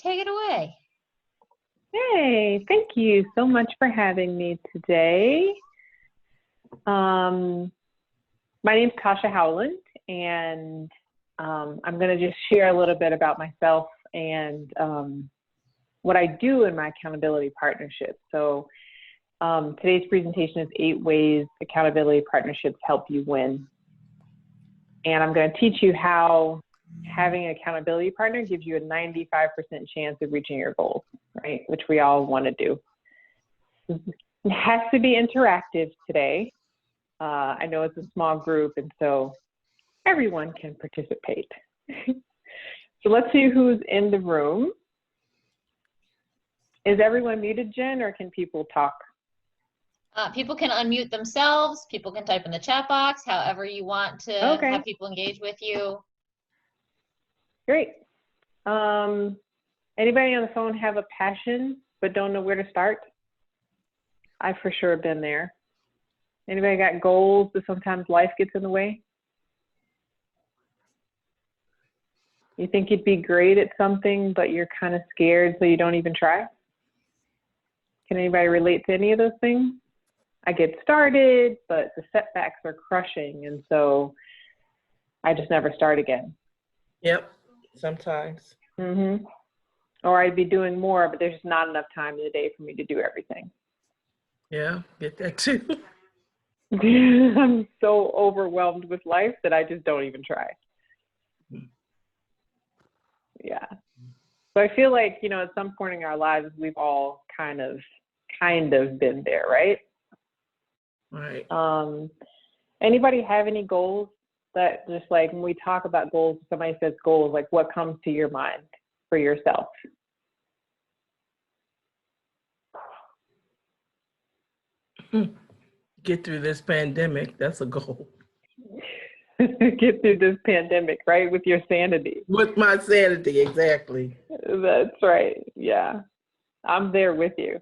take it away. Hey, thank you so much for having me today. My name is Tasha Howland, and I'm going to just share a little bit about myself and what I do in my accountability partnership. So today's presentation is 8 ways accountability partnerships help you win. And I'm going to teach you how having an accountability partner gives you a 95% chance of reaching your goals, right? Which we all want to do. It has to be interactive today. I know it's a small group, and so everyone can participate. So let's see who's in the room. Is everyone muted, Jen, or can people talk? People can unmute themselves. People can type in the chat box, however you want to have people engage with you. Great. Anybody on the phone have a passion but don't know where to start? I've for sure been there. Anybody got goals, but sometimes life gets in the way? You think you'd be great at something, but you're kind of scared, so you don't even try? Can anybody relate to any of those things? I get started, but the setbacks are crushing, and so I just never start again. Yep, sometimes. Or I'd be doing more, but there's just not enough time in the day for me to do everything. Yeah, get that too. I'm so overwhelmed with life that I just don't even try. Yeah. So I feel like, you know, at some point in our lives, we've all kind of been there, right? Right. Anybody have any goals that just like when we talk about goals, somebody says goals, like what comes to your mind for yourself? Get through this pandemic. That's a goal. Get through this pandemic, right? With your sanity. With my sanity, exactly. That's right. Yeah. I'm there with you.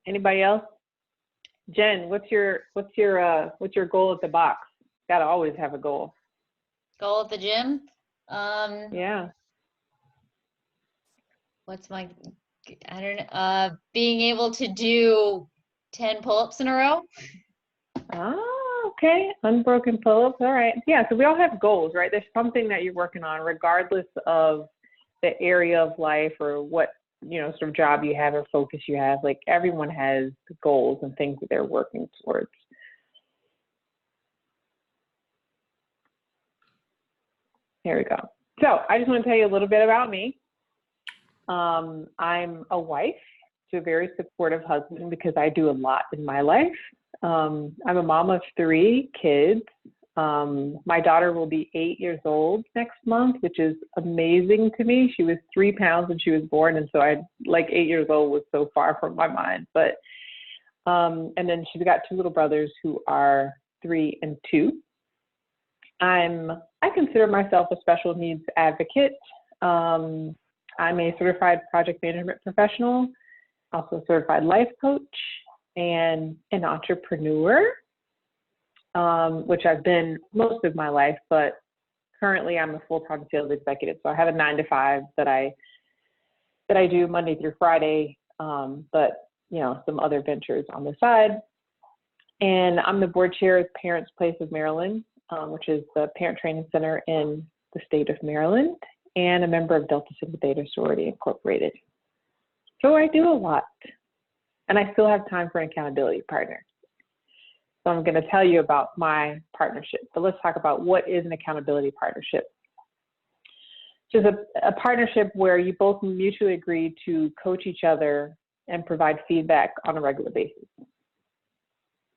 Anybody else? Jen, what's your goal at the box? Gotta always have a goal. Goal at the gym? Yeah. What's my, I don't know, being able to do 10 pull-ups in a row. Oh, okay. Unbroken pull-ups. All right. Yeah, so we all have goals, right? There's something that you're working on regardless of the area of life or what, you know, sort of job you have or focus you have. Like everyone has goals and things that they're working towards. Here we go. So I just want to tell you a little bit about me. I'm a wife to a very supportive husband because I do a lot in my life. I'm a mom of 3 kids. My daughter will be 8 years old next month, which is amazing to me. She was 3 pounds when she was born, and so like 8 years old was so far from my mind. But and then she's got 2 little brothers who are 3 and 2. I consider myself a special needs advocate. I'm a certified project management professional, also a certified life coach, and an entrepreneur, which I've been most of my life, but currently I'm a full-time sales executive. So I have a 9-to-5 that I do Monday through Friday, but you know, some other ventures on the side. And I'm the board chair of Parents Place of Maryland, which is the parent training center in the state of Maryland, and a member of Delta Sigma Theta Sorority Incorporated. So I do a lot, and I still have time for an accountability partner. So I'm going to tell you about my partnership, but let's talk about what is an accountability partnership. It's a partnership where you both mutually agree to coach each other and provide feedback on a regular basis.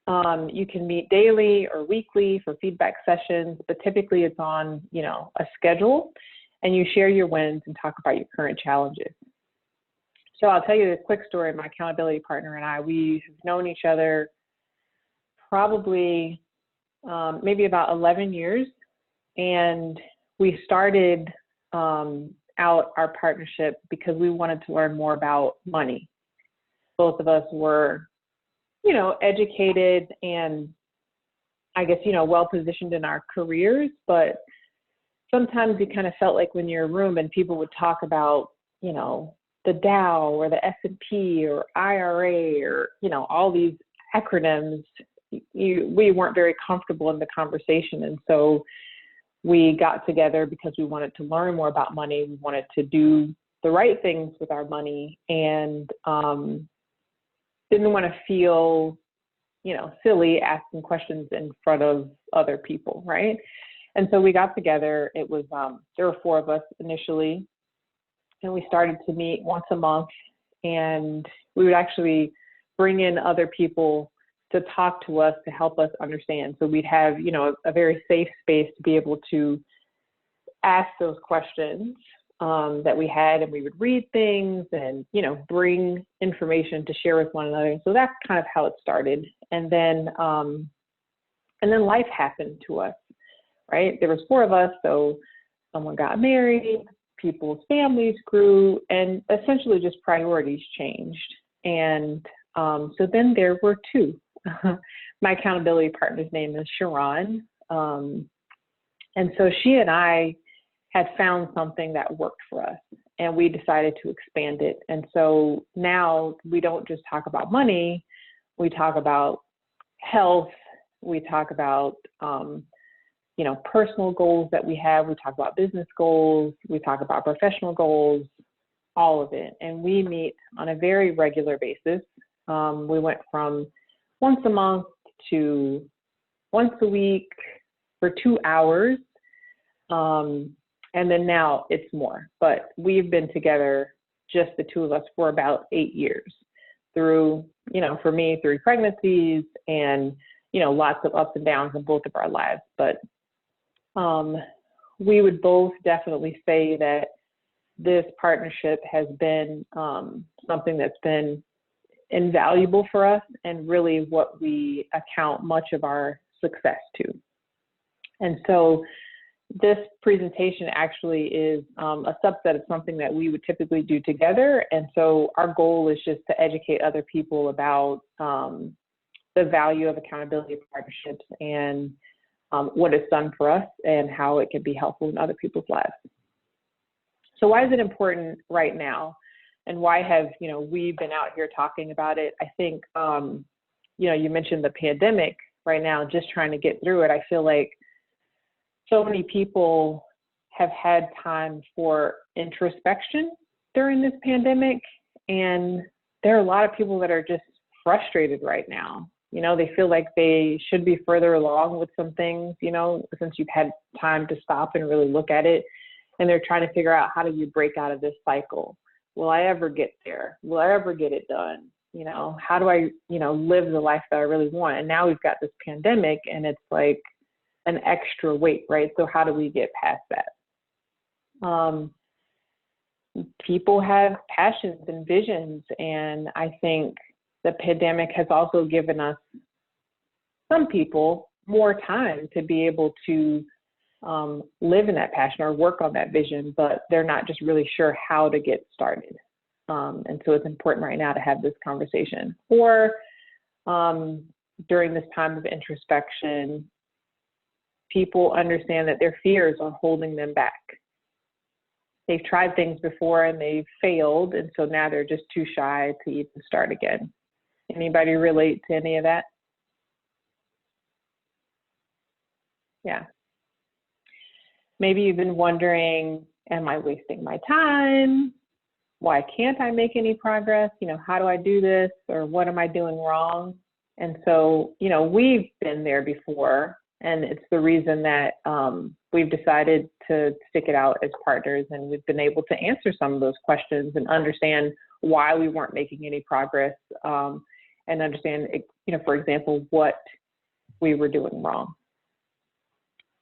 You can meet daily or weekly for feedback sessions, but typically it's on, you know, a schedule, and you share your wins and talk about your current challenges. So I'll tell you a quick story. My accountability partner and I, we have known each other probably maybe about 11 years, and we started out our partnership because we wanted to learn more about money. Both of us were, you know, educated and I guess, you know, well-positioned in our careers, but sometimes you kind of felt like when you're in a room and people would talk about, you know, the Dow or the S&P or IRA or, you know, all these acronyms, we weren't very comfortable in the conversation. And so we got together because we wanted to learn more about money. We wanted to do the right things with our money, and didn't want to feel, you know, silly asking questions in front of other people, right? And so we got together. It was, there were 4 of us initially, and we started to meet once a month, and we would actually bring in other people to talk to us, to help us understand. So we'd have, you know, a very safe space to be able to ask those questions that we had, and we would read things and, you know, bring information to share with one another. So that's kind of how it started. And then life happened to us, right? There was 4 of us, so someone got married, people's families grew, and essentially just priorities changed. And so then there were 2. My accountability partner's name is Sharon. And so she and I had found something that worked for us, and we decided to expand it. And so now we don't just talk about money, we talk about health, we talk about, you know, personal goals that we have, we talk about business goals, we talk about professional goals, all of it. And we meet on a very regular basis. We went from once a month to once a week for 2 hours. And then now it's more, but we've been together, just the 2 of us, for about 8 years through, you know, for me, 3 pregnancies and, you know, lots of ups and downs in both of our lives. But we would both definitely say that this partnership has been something that's been invaluable for us, and really what we account much of our success to. And so this presentation actually is a subset of something that we would typically do together. And so our goal is just to educate other people about the value of accountability partnerships and what it's done for us and how it can be helpful in other people's lives. So why is it important right now? And why have, you know, we been out here talking about it? I think, you know, you mentioned the pandemic right now, just trying to get through it. I feel like so many people have had time for introspection during this pandemic. And there are a lot of people that are just frustrated right now. You know, they feel like they should be further along with some things, you know, since you've had time to stop and really look at it. And they're trying to figure out, how do you break out of this cycle? Will I ever get there? Will I ever get it done? You know, how do I, you know, live the life that I really want? And now we've got this pandemic, and it's like an extra weight, right? So how do we get past that? People have passions and visions, and I think the pandemic has also given us, some people, more time to be able to live in that passion or work on that vision, but they're not just really sure how to get started. And so it's important right now to have this conversation. Or during this time of introspection, people understand that their fears are holding them back. They've tried things before and they've failed, and so now they're just too shy to even start again. Anybody relate to any of that? Yeah. Maybe you've been wondering, am I wasting my time? Why can't I make any progress? You know, how do I do this? Or what am I doing wrong? And so, you know, we've been there before, and it's the reason that we've decided to stick it out as partners, and we've been able to answer some of those questions and understand why we weren't making any progress, and understand, you know, for example, what we were doing wrong.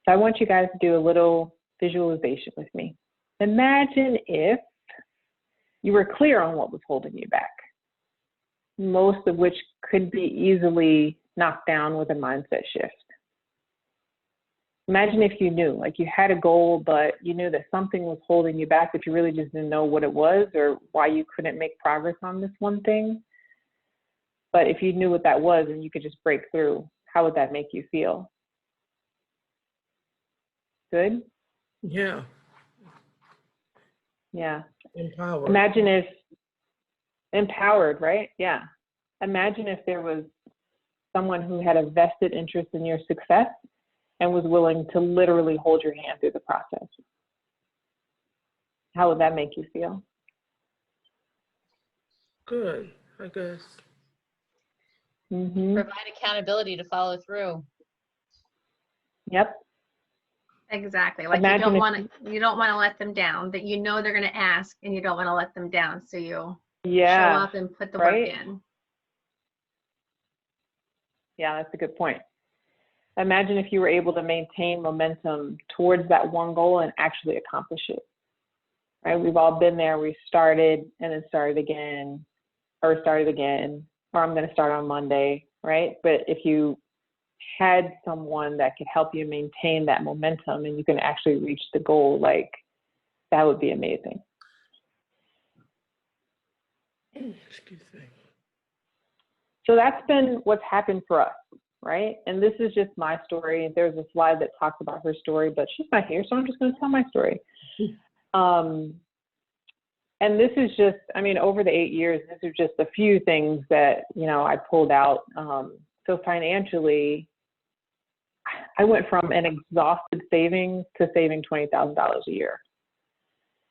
So I want you guys to do a little visualization with me. Imagine if you were clear on what was holding you back, most of which could be easily knocked down with a mindset shift. Imagine if you knew, like you had a goal, but you knew that something was holding you back, but you really just didn't know what it was or why you couldn't make progress on this one thing. But if you knew what that was and you could just break through, how would that make you feel? Good? Yeah. Yeah. Empowered. Imagine if empowered, right? Yeah. Imagine if there was someone who had a vested interest in your success and was willing to literally hold your hand through the process. How would that make you feel? Good, I guess. Mm-hmm. Provide accountability to follow through. Yep. Exactly. Like Imagine you don't want to let them down, that you know they're going to ask and you don't want to let them down. So you show up and put the work in. Yeah, that's a good point. Imagine if you were able to maintain momentum towards that one goal and actually accomplish it. Right? We've all been there. We started and then started again, or I'm going to start on Monday, right? But if you had someone that could help you maintain that momentum and you can actually reach the goal, like, that would be amazing. Excuse me. So that's been what's happened for us, right? And this is just my story. There's a slide that talks about her story, but she's not here, so I'm just going to tell my story. And this is just, I mean, over the 8 years, this is just a few things that, you know, I pulled out. So financially, I went from an exhausted savings to saving $20,000 a year.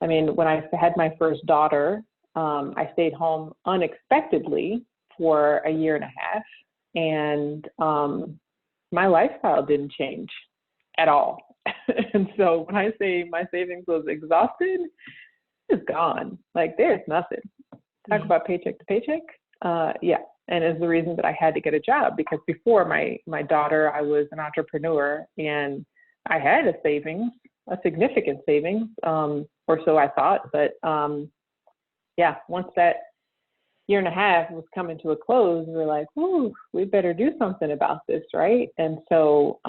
I mean, when I had my first daughter, I stayed home unexpectedly for a year and a half, and my lifestyle didn't change at all. And so when I say my savings was exhausted, it's gone. Like, there's nothing. Talk about paycheck to paycheck. Yeah. And it's the reason that I had to get a job, because before my daughter, I was an entrepreneur and I had a savings, a significant savings, or so I thought. But yeah, once that year and a half was coming to a close, we were like, ooh, we better do something about this, right? And so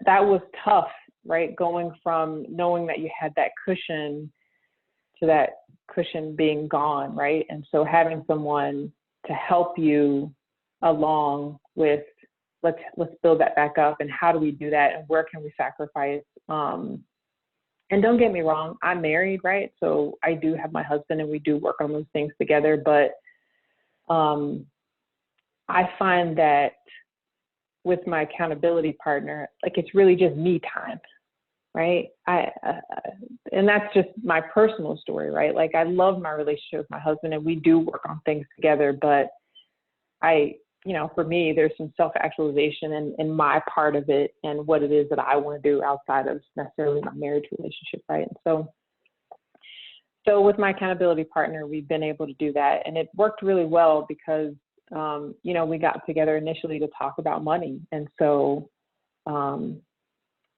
that was tough, right? Going from knowing that you had that cushion to that cushion being gone, right? And so having someone to help you along with, let's build that back up, and how do we do that, and where can we sacrifice? And don't get me wrong, I'm married, right? So I do have my husband and we do work on those things together, but I find that with my accountability partner, like, it's really just me time, right? And that's just my personal story, right? Like, I love my relationship with my husband and we do work on things together, but you know, for me, there's some self-actualization in my part of it and what it is that I want to do outside of necessarily my marriage relationship, right? And so with my accountability partner, we've been able to do that, and it worked really well because, you know, we got together initially to talk about money, and so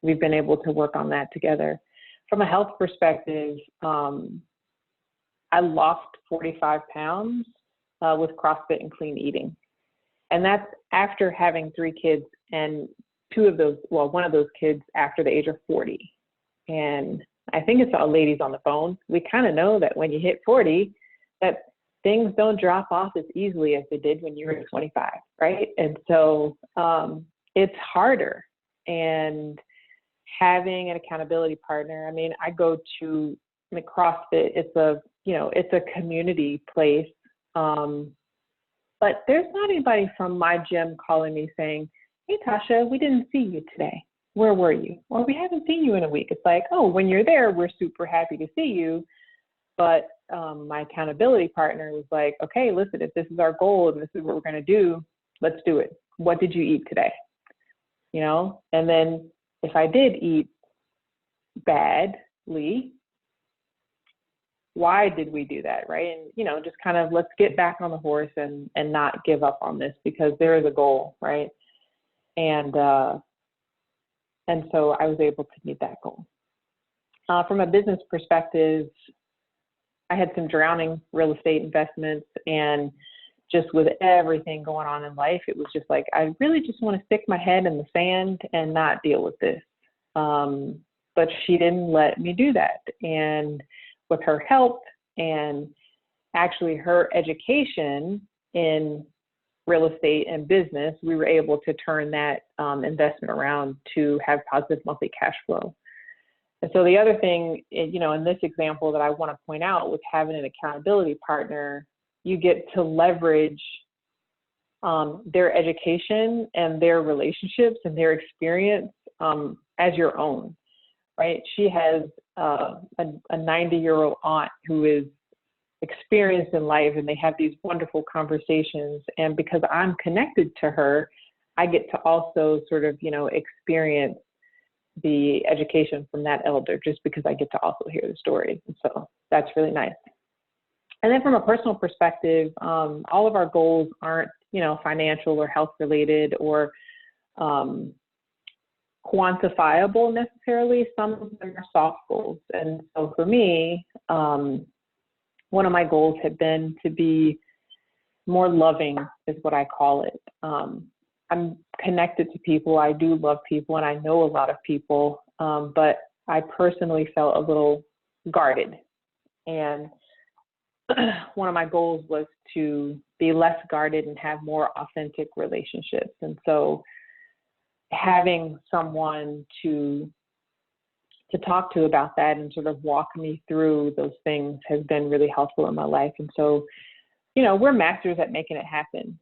we've been able to work on that together. From a health perspective, I lost 45 pounds with CrossFit and clean eating. And that's after having 3 kids, and one of those kids after the age of 40. And I think it's all ladies on the phone. We kind of know that when you hit 40, that things don't drop off as easily as they did when you were 25, right? And so it's harder. And having an accountability partner, I mean, I go to CrossFit. It's a community place. But there's not anybody from my gym calling me saying, hey, Tasha, we didn't see you today. Where were you? Or we haven't seen you in a week. It's like, oh, when you're there, we're super happy to see you. But my accountability partner was like, okay, listen, if this is our goal and this is what we're going to do, let's do it. What did you eat today? You know, and then if I did eat badly, why did we do that, right? And, you know, just kind of, let's get back on the horse and not give up on this, because there is a goal, right? And so I was able to meet that goal. From a business perspective, I had some drowning real estate investments, and just with everything going on in life, it was just like, I really just want to stick my head in the sand and not deal with this. But she didn't let me do that. And with her help and actually her education in real estate and business, we were able to turn that investment around to have positive monthly cash flow. And so the other thing, in this example that I want to point out with having an accountability partner, you get to leverage their education and their relationships and their experience as your own, right? She has a 90-year-old aunt who is experienced in life, and they have these wonderful conversations. And because I'm connected to her, I get to also sort of, experience the education from that elder, just because I get to also hear the story. And so that's really nice. And then from a personal perspective, all of our goals aren't, financial or health related or quantifiable necessarily. Some of them are soft goals. And so for me, one of my goals had been to be more loving, is what I call it. I'm connected to people. I do love people, and I know a lot of people, but I personally felt a little guarded. And one of my goals was to be less guarded and have more authentic relationships. And so having someone to talk to about that and sort of walk me through those things has been really helpful in my life. And so, we're masters at making it happen.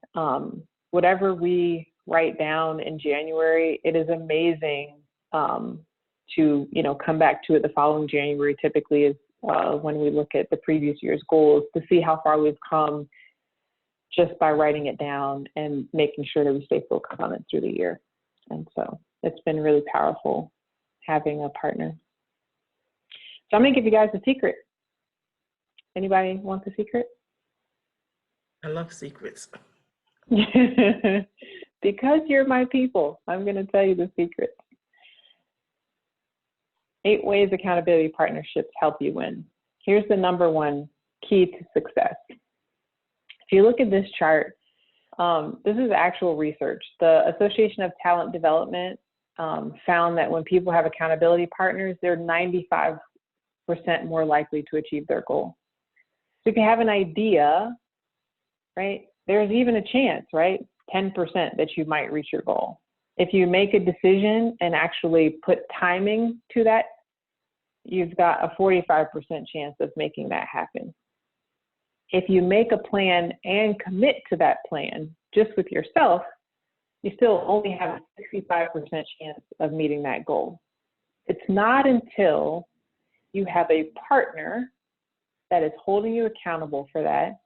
Whatever we write down in January, it is amazing to, come back to it the following January. Typically is when we look at the previous year's goals, to see how far we've come just by writing it down and making sure that we stay focused on it through the year. And so it's been really powerful having a partner. So I'm going to give you guys a secret. Anybody want the secret? I love secrets. Because you're my people, I'm going to tell you the secret. 8 ways accountability partnerships help you win. Here's the number one key to success. If you look at this chart, this is actual research. The Association of Talent Development found that when people have accountability partners, they're 95% more likely to achieve their goal. So if you have an idea, right, there's even a chance, right, 10% that you might reach your goal. If you make a decision and actually put timing to that, you've got a 45% chance of making that happen. If you make a plan and commit to that plan just with yourself, you still only have a 65% chance of meeting that goal. It's not until you have a partner that is holding you accountable for that,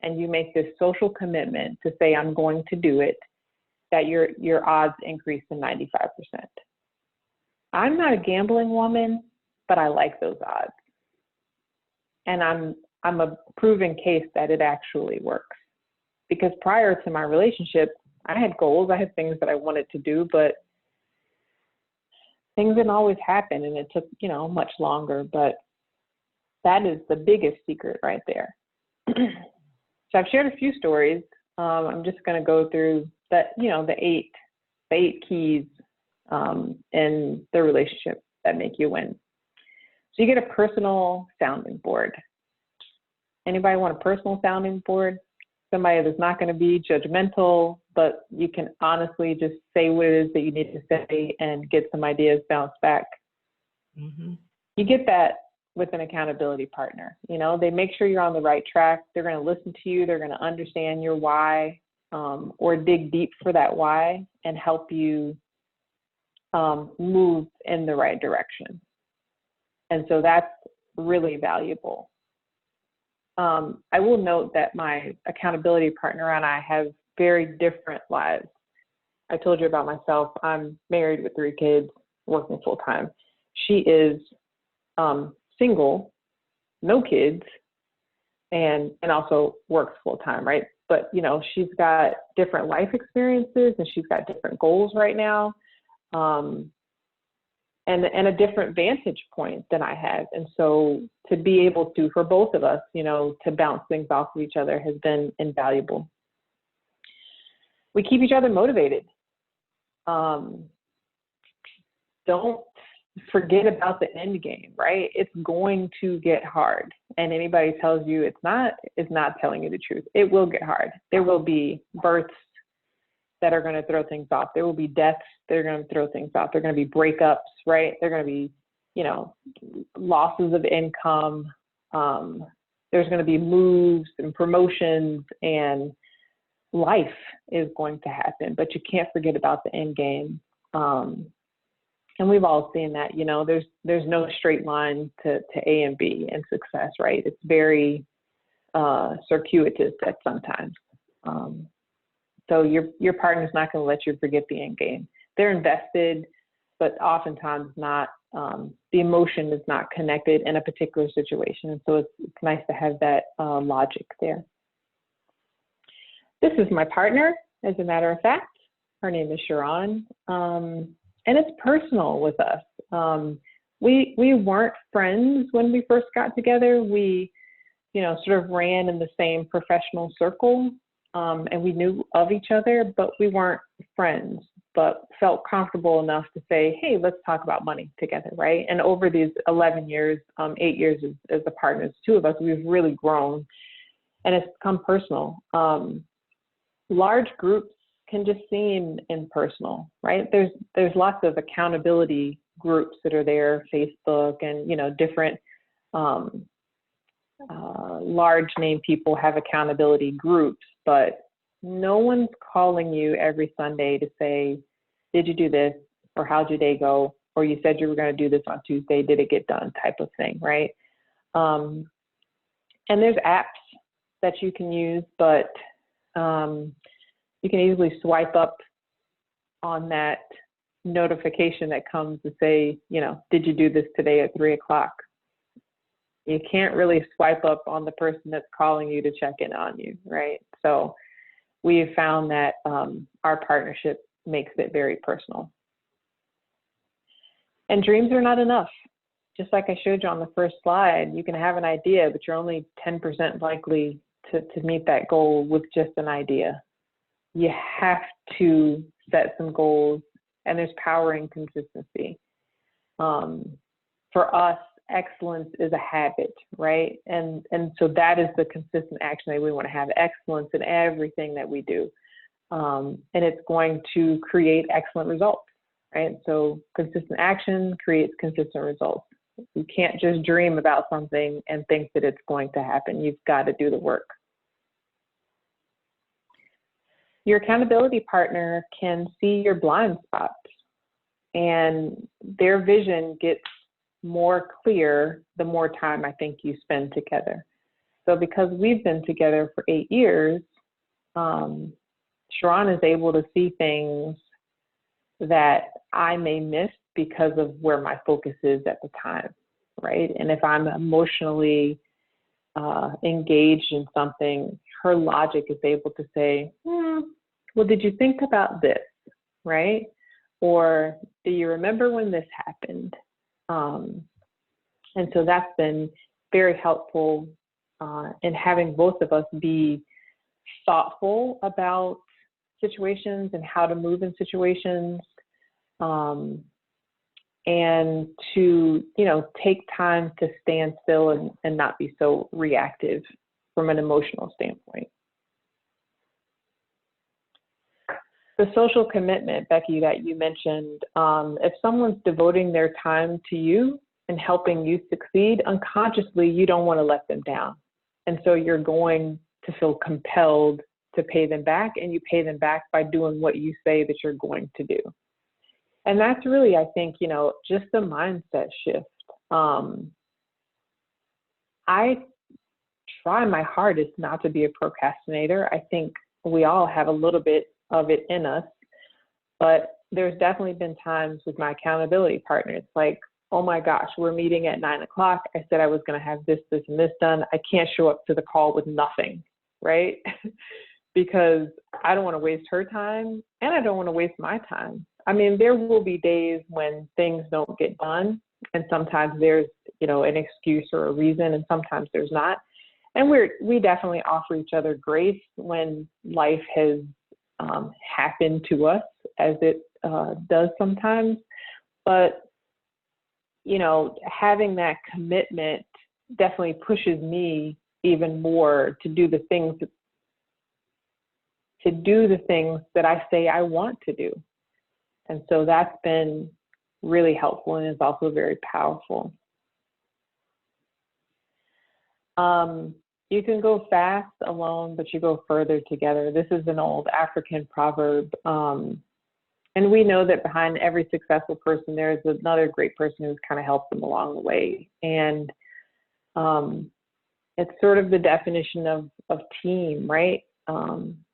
and you make this social commitment to say, I'm going to do it, that your odds increase to 95%. I'm not a gambling woman, but I like those odds. And I'm a proven case that it actually works. Because prior to my relationship, I had goals, I had things that I wanted to do, but things didn't always happen, and it took, much longer. But that is the biggest secret right there. So I've shared a few stories. I'm just going to go through that, the eight keys in the relationship that make you win. So you get a personal sounding board. Anybody want a personal sounding board? Somebody that's not going to be judgmental, but you can honestly just say what it is that you need to say and get some ideas bounced back. Mm-hmm. You get that with an accountability partner. They make sure you're on the right track. They're going to listen to you. They're going to understand your why, or dig deep for that why and help you move in the right direction. And so that's really valuable. I will note that my accountability partner and I have very different lives. I told you about myself. I'm married with 3 kids, working full time. She is single, no kids, and also works full time, right? But she's got different life experiences, and she's got different goals right now, and a different vantage point than I have. And so to be able to, for both of us, to bounce things off of each other has been invaluable. We keep each other motivated. Don't forget about the end game, right? It's going to get hard. And anybody tells you it's not, is not telling you the truth. It will get hard. There will be births that are going to throw things off. There will be deaths that are going to throw things off. There are going to be breakups, right? There are going to be, you know, losses of income. There's going to be moves and promotions, and life is going to happen, but you can't forget about the end game. And we've all seen that, you know, there's no straight line to A and B in success, right? It's very circuitous at sometimes. So your partner's not going to let you forget the end game. They're invested, but oftentimes not. The emotion is not connected in a particular situation, and so it's nice to have that logic there. This is my partner, as a matter of fact. Her name is Sharon, and it's personal with us. We weren't friends when we first got together. We, you know, sort of ran in the same professional circle, and we knew of each other, but we weren't friends, but felt comfortable enough to say, hey, let's talk about money together, right? And over these 11 years, 8 years as the partners, two of us, we've really grown, and it's become personal. Large groups can just seem impersonal, right? There's lots of accountability groups that are there, Facebook, and, you know, different large name people have accountability groups, but no one's calling you every Sunday to say, did you do this? Or how'd your day go? Or you said you were going to do this on Tuesday, did it get done? Type of thing, right? And there's apps that you can use, but you can easily swipe up on that notification that comes to say, you know, did you do this today at 3 o'clock? You can't really swipe up on the person that's calling you to check in on you, right? So we have found that our partnership makes it very personal. And dreams are not enough. Just like I showed you on the first slide, you can have an idea, but you're only 10% likely to meet that goal with just an idea. You have to set some goals, and there's power in consistency. For us, excellence is a habit, right? And so that is the consistent action that we want to have, excellence in everything that we do. And it's going to create excellent results, right? So consistent action creates consistent results. You can't just dream about something and think that it's going to happen. You've got to do the work. Your accountability partner can see your blind spots, and their vision gets more clear the more time I think you spend together. So because we've been together for 8 years, Sharon is able to see things that I may miss because of where my focus is at the time, right? And if I'm emotionally engaged in something, her logic is able to say, well, did you think about this, right? Or do you remember when this happened? And so that's been very helpful in having both of us be thoughtful about situations and how to move in situations, and to, you know, take time to stand still and not be so reactive from an emotional standpoint. The social commitment, Becky, that you mentioned, if someone's devoting their time to you and helping you succeed, unconsciously, you don't want to let them down. And so you're going to feel compelled to pay them back, and you pay them back by doing what you say that you're going to do. And that's really, I think, you know, just a mindset shift. I try my hardest not to be a procrastinator. I think we all have a little bit of it in us, but there's definitely been times with my accountability partner, it's like, oh my gosh, we're meeting at 9 o'clock. I said I was going to have this, this, and this done. I can't show up to the call with nothing, right? Because I don't want to waste her time, and I don't want to waste my time. I mean, there will be days when things don't get done, and sometimes there's, you know, an excuse or a reason, and sometimes there's not. And we definitely offer each other grace when life has happened to us, as it does sometimes. But, you know, having that commitment definitely pushes me even more to do the things that I say I want to do. And so that's been really helpful and is also very powerful. You can go fast alone, but you go further together. This is an old African proverb. And we know that behind every successful person, there's another great person who's kind of helped them along the way. And it's sort of the definition of team, right?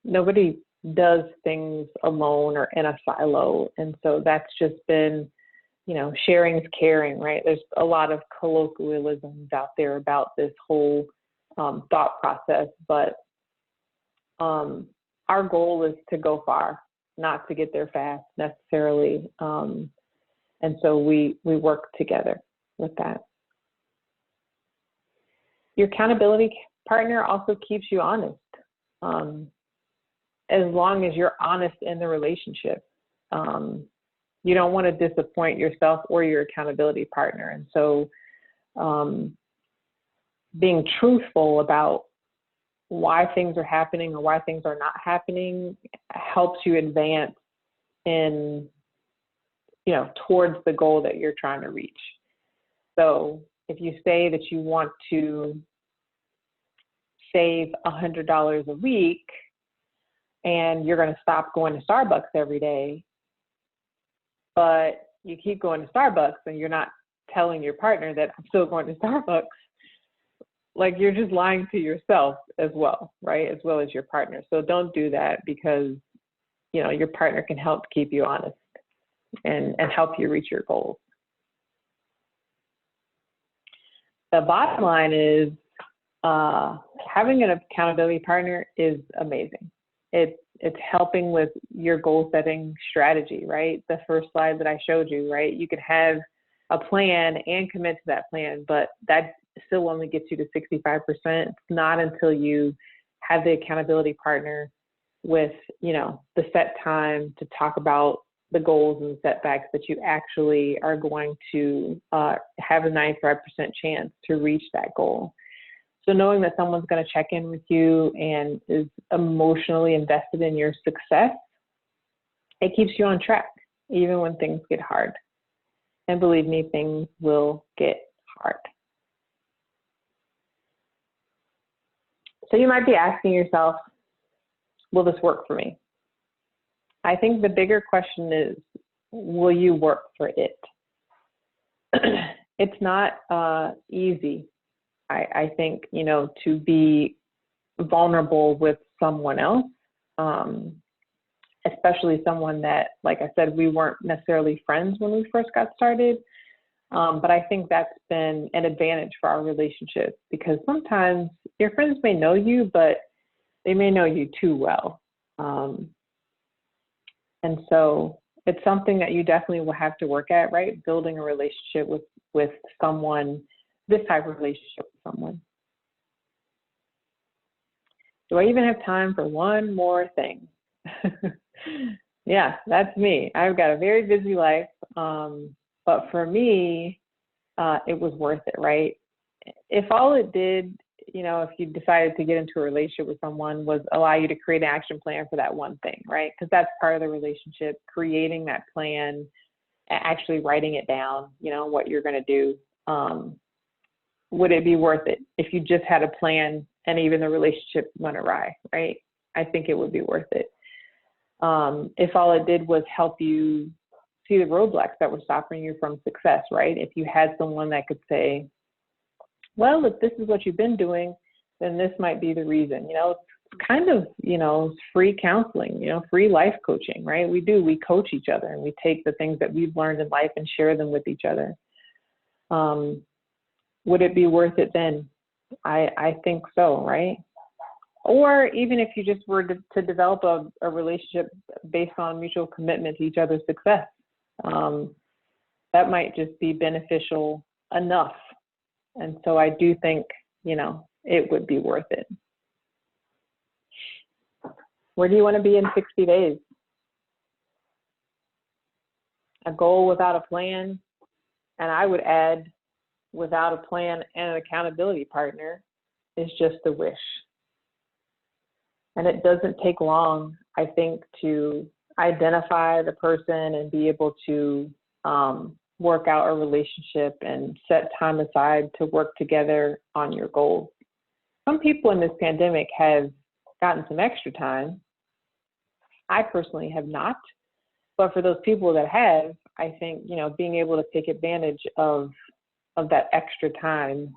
Nobody does things alone or in a silo. And so that's just been, sharing is caring, right? There's a lot of colloquialisms out there about this whole thought process, but our goal is to go far, not to get there fast necessarily. And so we work together with that. Your accountability partner also keeps you honest, as long as you're honest in the relationship. You don't want to disappoint yourself or your accountability partner. And so being truthful about why things are happening or why things are not happening helps you advance in, towards the goal that you're trying to reach. So if you say that you want to save $100 a week and you're going to stop going to Starbucks every day, but you keep going to Starbucks and you're not telling your partner that I'm still going to Starbucks, like you're just lying to yourself as well, right? As well as your partner. So don't do that, because, your partner can help keep you honest and help you reach your goals. The bottom line is having an accountability partner is amazing. It's helping with your goal setting strategy, right? The first slide that I showed you, right? You could have a plan and commit to that plan, but that still only gets you to 65%. It's not until you have the accountability partner with, the set time to talk about the goals and the setbacks that you actually are going to have a 95% chance to reach that goal. So knowing that someone's going to check in with you and is emotionally invested in your success, it keeps you on track, even when things get hard. And believe me, things will get hard. So you might be asking yourself, will this work for me? I think the bigger question is, will you work for it? It's not easy. I think, to be vulnerable with someone else, especially someone that, like I said, we weren't necessarily friends when we first got started. But I think that's been an advantage for our relationship, because sometimes your friends may know you, but they may know you too well. And so it's something that you definitely will have to work at, right? Building a relationship with someone, this type of relationship with someone. Do I even have time for one more thing? Yeah, that's me. I've got a very busy life. But for me, it was worth it, right? If all it did, if you decided to get into a relationship with someone, was allow you to create an action plan for that one thing, right? Because that's part of the relationship, creating that plan, actually writing it down, what you're going to do. Would it be worth it if you just had a plan and even the relationship went awry, right? I think it would be worth it. If all it did was help you see the roadblocks that were stopping you from success, right? If you had someone that could say, well, if this is what you've been doing, then this might be the reason. It's kind of, free counseling, free life coaching, right? We coach each other, and we take the things that we've learned in life and share them with each other. Would it be worth it then? I think so, right? Or even if you just were to develop a relationship based on mutual commitment to each other's success, that might just be beneficial enough. And so I do think, it would be worth it. Where do you want to be in 60 days? A goal without a plan, and I would add, without a plan and an accountability partner, is just a wish. And it doesn't take long, I think, to identify the person and be able to work out a relationship and set time aside to work together on your goals. Some people in this pandemic have gotten some extra time. I personally have not, but for those people that have, I think, you know, being able to take advantage of that extra time,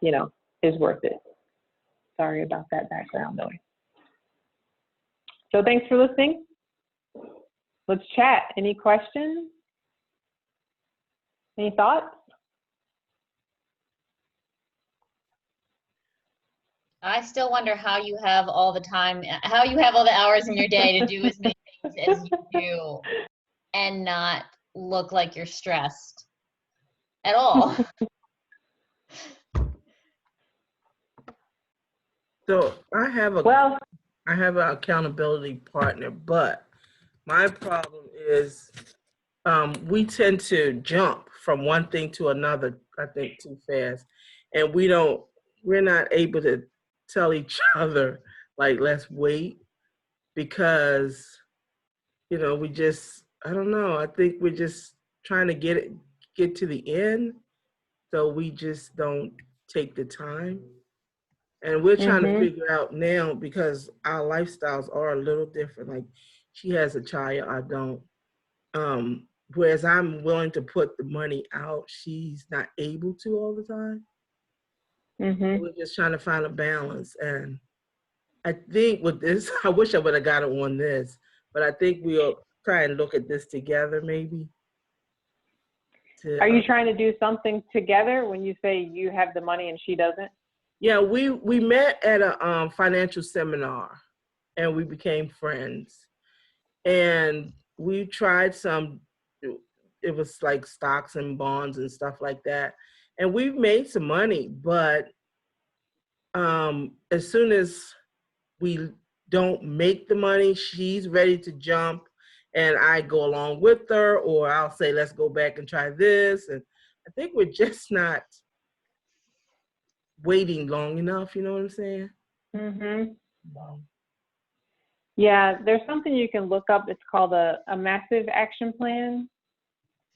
you know, is worth it. Sorry about that background noise. So thanks for listening. Let's chat. Any questions? Any thoughts? I still wonder how you have all the time, how you have all the hours in your day to do as many things as you do and not look like you're stressed at all. So I have an accountability partner, but my problem is we tend to jump from one thing to another, I think, too fast. And we're not able to tell each other, like, let's wait, because, you know, I don't know, I think we're just trying to get to the end. So we just don't take the time. And we're trying to figure out now, because our lifestyles are a little different. Like, she has a child, I don't. Whereas I'm willing to put the money out, she's not able to all the time. We're just trying to find a balance. And I think with this, I wish I would have got it on this, but I think we'll try and look at this together maybe. Are you trying to do something together when you say you have the money and she doesn't? Yeah, we met at a financial seminar and we became friends. And we tried it was like stocks and bonds and stuff like that. And we've made some money, but as soon as we don't make the money, she's ready to jump and I go along with her, or I'll say, let's go back and try this. And I think we're just not waiting long enough, you know what I'm saying? Yeah, there's something you can look up. It's called a massive action plan.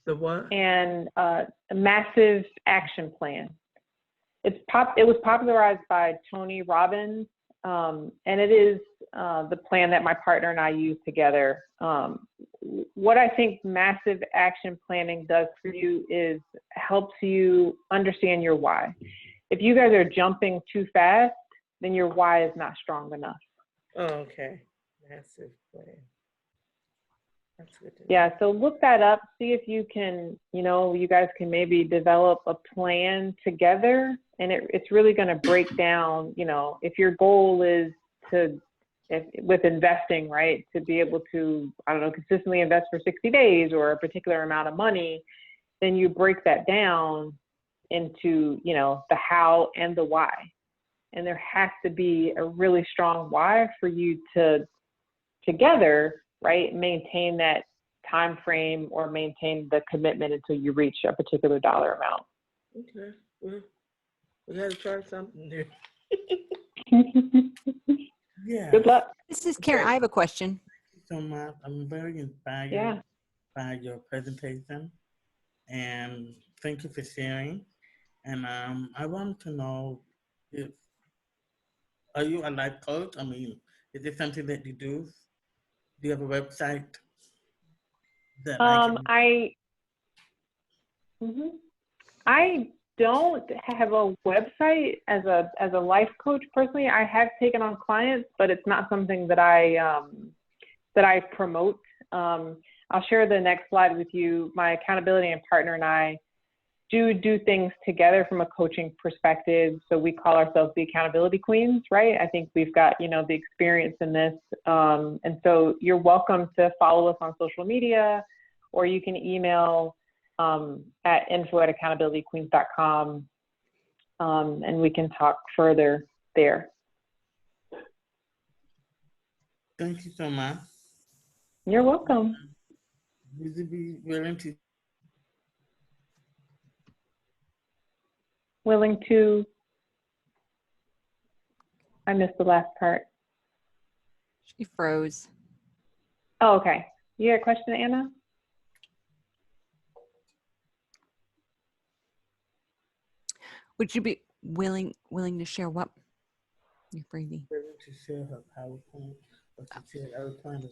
The what? And a massive action plan. It was popularized by Tony Robbins, and it is the plan that my partner and I use together. What I think massive action planning does for you is helps you understand your why. If you guys are jumping too fast, then your why is not strong enough. Oh, okay. Massive plan. That's good to know. Yeah, so look that up, see if you can, you know, you guys can maybe develop a plan together, and it's really going to break down, you know, if your goal is with investing, right, to be able to, I don't know, consistently invest for 60 days or a particular amount of money, then you break that down into, you know, the how and the why. And there has to be a really strong why for you to together, right, maintain that time frame or maintain the commitment until you reach a particular dollar amount. Okay, well, we got to try something new. Yeah. Good luck. This is Karen. I have a question. So much. I'm very inspired by your presentation, and thank you for sharing. And I want to know, are you a life coach? I mean, is this something that you do? Do you have a website that I don't have a website as a life coach personally. I have taken on clients, but it's not something that I promote. I'll share the next slide with you. My accountability and partner and I do things together from a coaching perspective. So we call ourselves the accountability queens, right? I think we've got, you know, the experience in this. And so you're welcome to follow us on social media, or you can email at info@accountabilityqueens.com, and we can talk further there. Thank you so much. You're welcome. Would you be willing to, I missed the last part. She froze. Oh, okay. You got a question, Anna? Would you be willing to share what? You're freezing. To share her PowerPoint or to share other plans.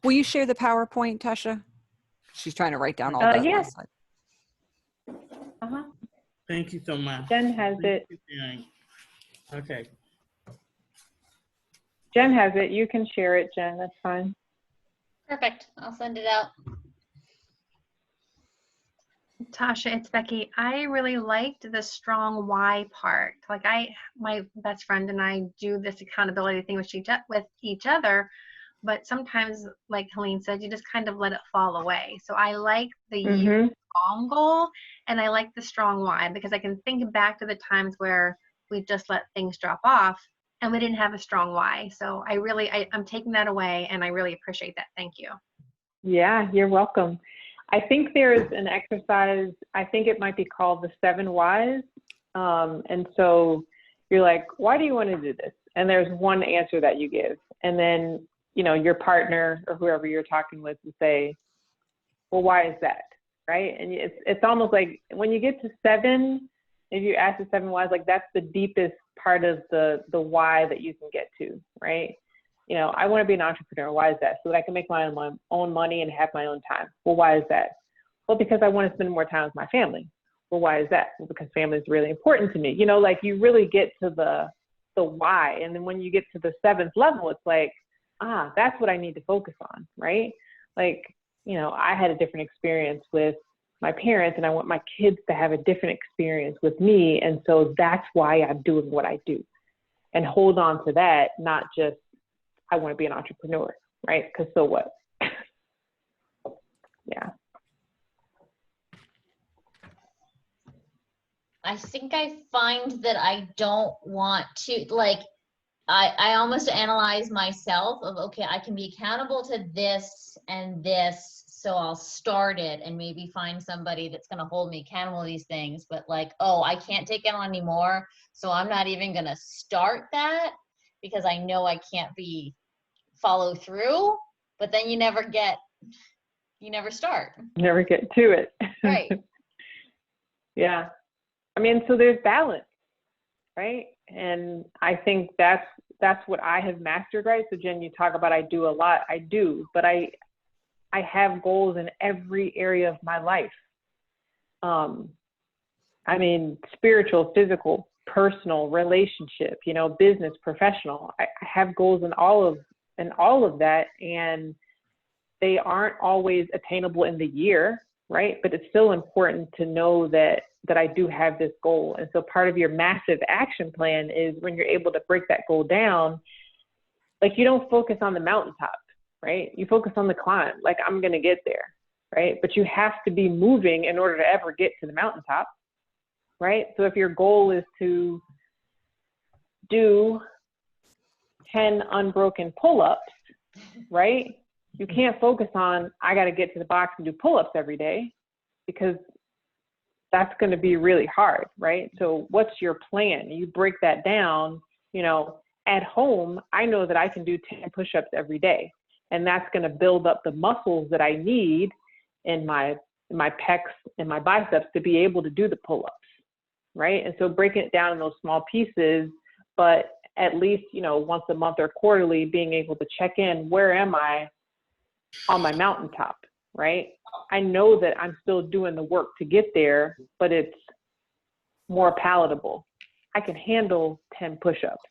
Will you share the PowerPoint, Tasha? She's trying to write down all the yes. slides. Thank you so much. Jen has it. Okay. Jen has it. You can share it, Jen. That's fine. Perfect. I'll send it out. Tasha, it's Becky. I really liked the strong why part. Like my best friend and I do this accountability thing with each other, but sometimes, like Helene said, you just kind of let it fall away. So I like the strong goal, and I like the strong why, because I can think back to the times where we just let things drop off and we didn't have a strong why. So I'm taking that away, and I really appreciate that. Thank you. Yeah, you're welcome. I think there's an exercise, I think it might be called the 7 whys. And so you're like, why do you want to do this? And there's one answer that you give. And then, you know, your partner or whoever you're talking with will say, well, why is that? Right? And it's almost like when you get to 7, if you ask the 7 whys, like that's the deepest part of the why that you can get to, right? You know, I want to be an entrepreneur. Why is that? So that I can make my own money and have my own time. Well, why is that? Well, because I want to spend more time with my family. Well, why is that? Well, because family is really important to me. You know, like you really get to the why. And then when you get to the 7th level, it's like, that's what I need to focus on, right? Like, you know, I had a different experience with my parents, and I want my kids to have a different experience with me. And so that's why I'm doing what I do. And hold on to that, not just, I want to be an entrepreneur, right? Because so what? Yeah. I think I find that I don't want to, like, I almost analyze myself of, okay, I can be accountable to this and this, so I'll start it and maybe find somebody that's going to hold me accountable to these things. But like, oh, I can't take it on anymore, so I'm not even going to start that because I know I can't follow through. But then you never start. Never get to it. Right. Yeah. I mean, so there's balance, right? And I think that's what I have mastered, right? So Jen, you talk about I do a lot. I do, but I have goals in every area of my life. I mean, spiritual, physical, personal, relationship, you know, business, professional. I have goals in all of that, and they aren't always attainable in the year, right? But it's still important to know that I do have this goal. And so part of your massive action plan is when you're able to break that goal down, like you don't focus on the mountaintop, right? You focus on the climb, like I'm going to get there, right? But you have to be moving in order to ever get to the mountaintop, right? So if your goal is to do 10 unbroken pull-ups, right? You can't focus on, I got to get to the box and do pull-ups every day, because that's going to be really hard, right? So what's your plan? You break that down, you know, at home, I know that I can do 10 push-ups every day, and that's going to build up the muscles that I need in my pecs and my biceps to be able to do the pull-ups, right? And so breaking it down in those small pieces, but at least, you know, once a month or quarterly, being able to check in, where am I on my mountaintop, right? I know that I'm still doing the work to get there, but it's more palatable. I can handle 10 push-ups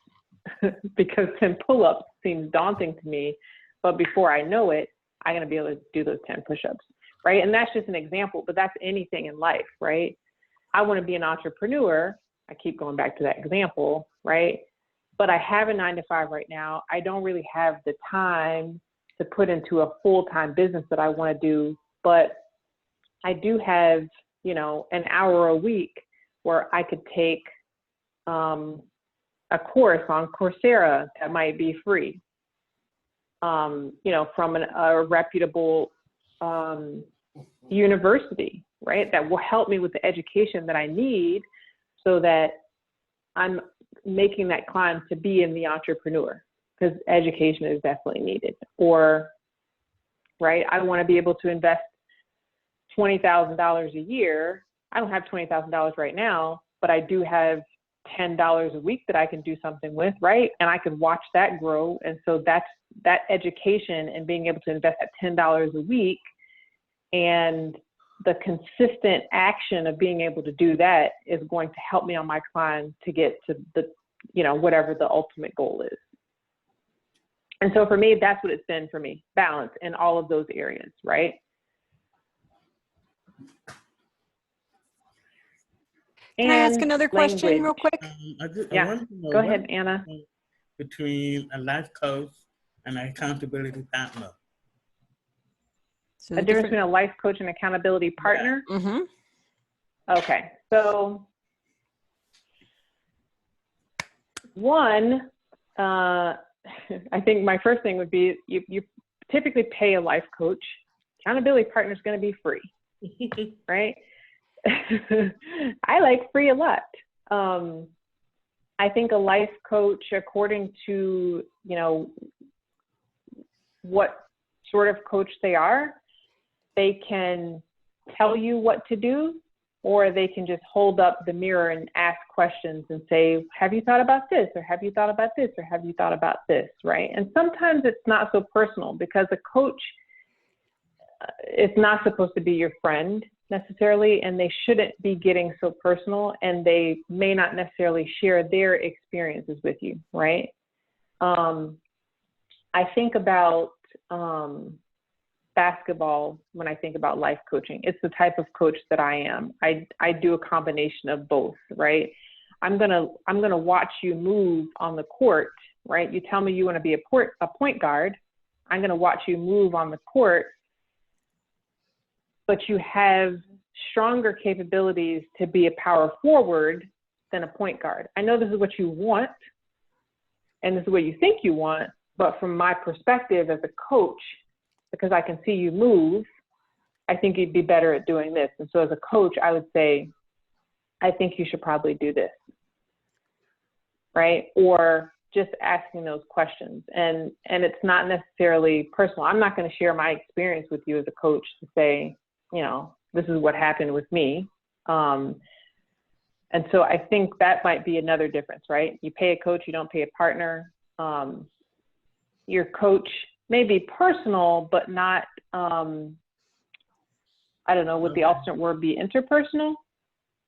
because 10 pull-ups seems daunting to me, but before I know it, I'm going to be able to do those 10 push-ups, right? And that's just an example, but that's anything in life, right? I want to be an entrepreneur. I keep going back to that example, right? But I have a 9-to-5 right now. I don't really have the time to put into a full-time business that I want to do, but I do have, you know, an hour a week where I could take a course on Coursera that might be free, you know, from a reputable university, right? That will help me with the education that I need so that I'm making that climb to be in the entrepreneur, because education is definitely needed. Or, right, I want to be able to invest $20,000 a year. I don't have $20,000 right now, but I do have $10 a week that I can do something with, right? And I could watch that grow. And so that's that education and being able to invest at $10 a week and the consistent action of being able to do that is going to help me on my climb to get to the, whatever the ultimate goal is. And so for me, that's what it's been for me, balance in all of those areas, right? Can I ask another question real quick? Yeah, go ahead, Anna. Between a life coach and an accountability partner. So the difference between a life coach and accountability partner? Yeah. Mm-hmm. Okay, so one, I think my first thing would be you typically pay a life coach. Accountability partner is going to be free, right? I like free a lot. I think a life coach, according to, what sort of coach they are, they can tell you what to do, or they can just hold up the mirror and ask questions and say, have you thought about this? Or have you thought about this? Or have you thought about this, right? And sometimes it's not so personal because a coach is not supposed to be your friend necessarily, and they shouldn't be getting so personal, and they may not necessarily share their experiences with you, right? I think about basketball when I think about life coaching. It's the type of coach that I am. I do a combination of both, right? I'm gonna watch you move on the court, right? You tell me you want to be a point guard. I'm gonna watch you move on the court, but you have stronger capabilities to be a power forward than a point guard. I know this is what you want, and this is what you think you want, but from my perspective as a coach, because I can see you move, I think you'd be better at doing this. And so as a coach, I would say, I think you should probably do this, right? Or just asking those questions. And it's not necessarily personal. I'm not going to share my experience with you as a coach to say, this is what happened with me. And so I think that might be another difference, right? You pay a coach, you don't pay a partner. Your coach may be personal, but not, I don't know, would the alternate word be interpersonal?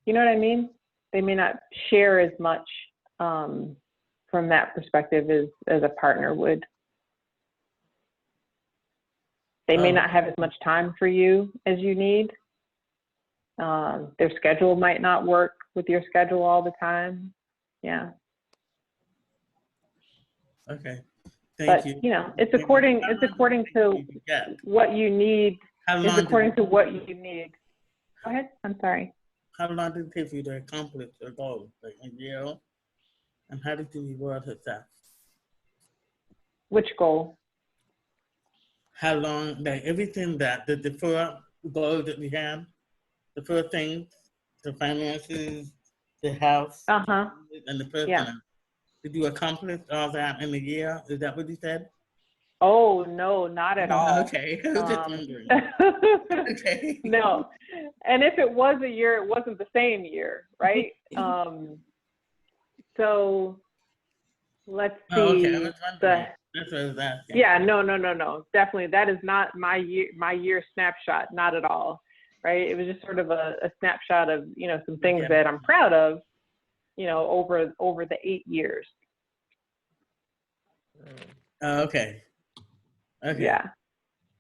You know what I mean? They may not share as much from that perspective as a partner would. They may not have as much time for you as you need. Their schedule might not work with your schedule all the time. Yeah. Okay. But it's according to what you need. It's according to what you need. Go ahead. I'm sorry. How long did it take you to accomplish your goal? Like a year? And how did you reward yourself? Which goal? How long, like everything that the four goals that we have, the four things, the finances, the health, and the personal. Yeah. Did you accomplish all that in a year? Is that what you said? Oh, no, not at all. Okay. I was just wondering. Okay. No. And if it was a year, it wasn't the same year, right? So let's see. Oh, okay. I was wondering. That's what I was asking. Yeah, no. Definitely. That is not my year snapshot, not at all. Right? It was just sort of a snapshot of, some things that I'm proud of, over the 8 years. Okay. Yeah.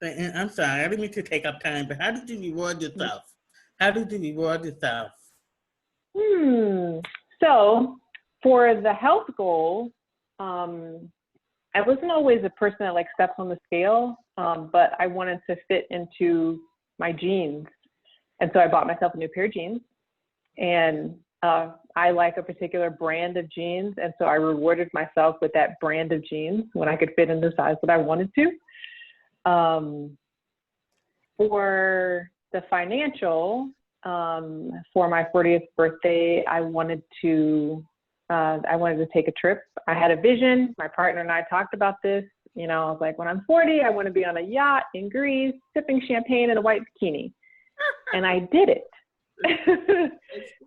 And I'm sorry, I didn't mean to take up time, but how did you reward yourself? So for the health goal, I wasn't always a person that steps on the scale, but I wanted to fit into my jeans. And so I bought myself a new pair of jeans, and I like a particular brand of jeans. And so I rewarded myself with that brand of jeans when I could fit in the size that I wanted to. For the financial, for my 40th birthday, I wanted to take a trip. I had a vision. My partner and I talked about this. I was like, when I'm 40, I want to be on a yacht in Greece, sipping champagne in a white bikini. And I did it.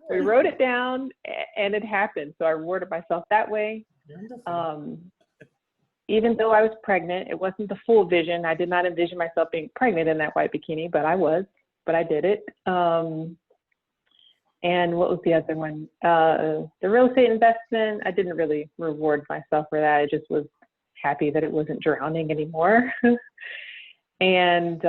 We wrote it down and it happened. So I rewarded myself that way. Even though I was pregnant, it wasn't the full vision. I did not envision myself being pregnant in that white bikini, but I was, but I did it. And what was the other one? The real estate investment, I didn't really reward myself for that. I just was happy that it wasn't drowning anymore. And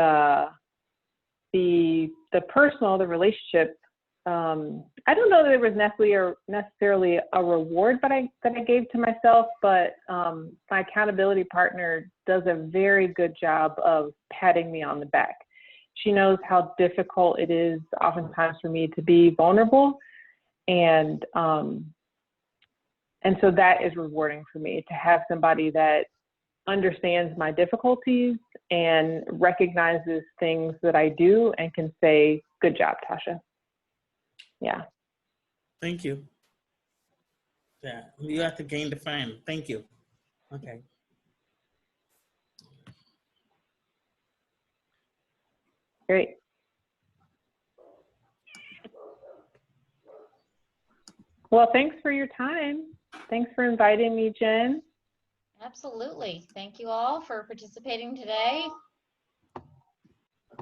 the personal, the relationship, I don't know that there was necessarily a reward that I gave to myself, but my accountability partner does a very good job of patting me on the back. She knows how difficult it is oftentimes for me to be vulnerable, and so that is rewarding for me, to have somebody that understands my difficulties and recognizes things that I do and can say, "Good job, Tasha." Yeah. Thank you. Yeah, you have to gain the fan. Thank you. Okay. Great. Well, thanks for your time. Thanks for inviting me, Jen. Absolutely. Thank you all for participating today.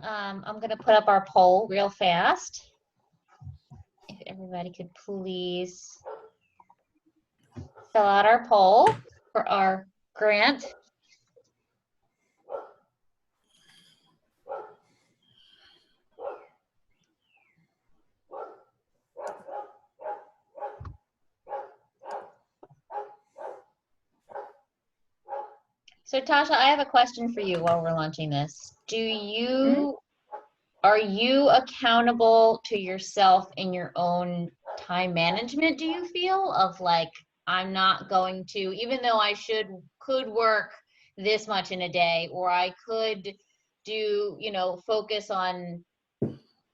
I'm going to put up our poll real fast. If everybody could please fill out our poll for our grant. So Tasha, I have a question for you while we're launching this. Are you accountable to yourself in your own time management, do you feel, of like, I'm not going to, even though I could work this much in a day, or I could do, focus on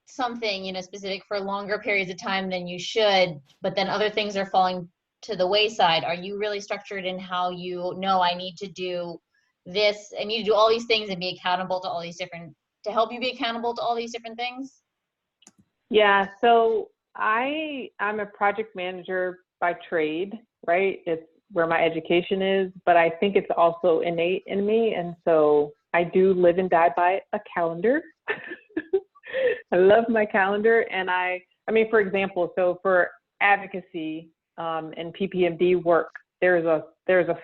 something, specific for longer periods of time than you should, but then other things are falling to the wayside? Are you really structured in how you know I need to do this, I need to do all these things and be accountable to all these different, to help you be accountable to all these different things? Yeah, so I'm a project manager by trade, right? It's where my education is, but I think it's also innate in me. And so I do live and die by a calendar. I love my calendar. And I mean, for example, so for advocacy and PPMD work, there's a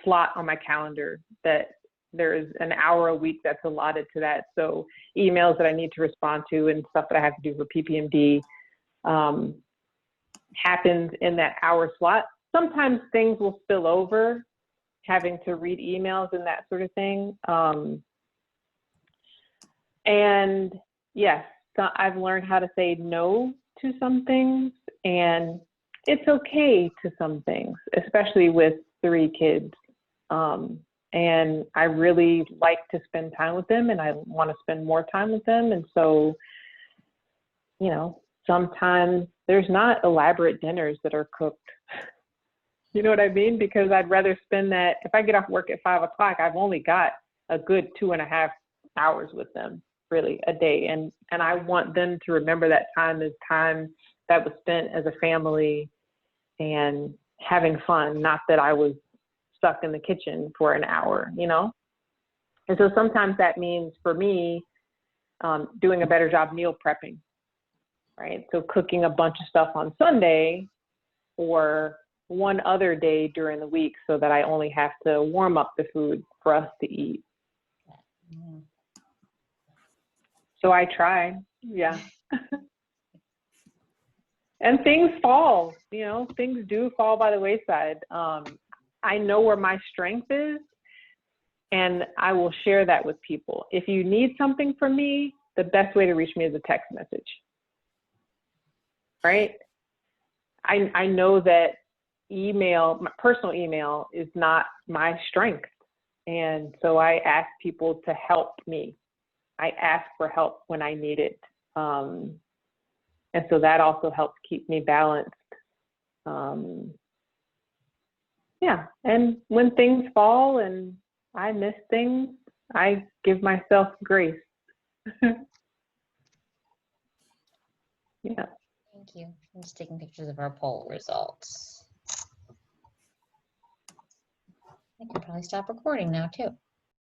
slot on my calendar that there's an hour a week that's allotted to that. So emails that I need to respond to and stuff that I have to do for PPMD happens in that hour slot. Sometimes things will spill over, having to read emails and that sort of thing. And yes, so I've learned how to say no to some things, and it's okay to some things, especially with 3 kids. And I really like to spend time with them, and I want to spend more time with them. And so, sometimes there's not elaborate dinners that are cooked. You know what I mean? Because I'd rather spend that, if I get off work at 5 o'clock, I've only got a good 2.5 hours with them, really, a day. And I want them to remember that time as time that was spent as a family and having fun, not that I was stuck in the kitchen for an hour, And so sometimes that means, for me, doing a better job meal prepping, right? So cooking a bunch of stuff on Sunday or one other day during the week, so that I only have to warm up the food for us to eat. So I try, yeah. And things fall, things do fall by the wayside. I know where my strength is, and I will share that with people. If you need something from me, the best way to reach me is a text message, right? I know that email, my personal email, is not my strength. And so I ask people to help me. I ask for help when I need it. And so that also helps keep me balanced. Yeah, and when things fall and I miss things, I give myself grace. Yeah. Thank you. I'm just taking pictures of our poll results. I can probably stop recording now too.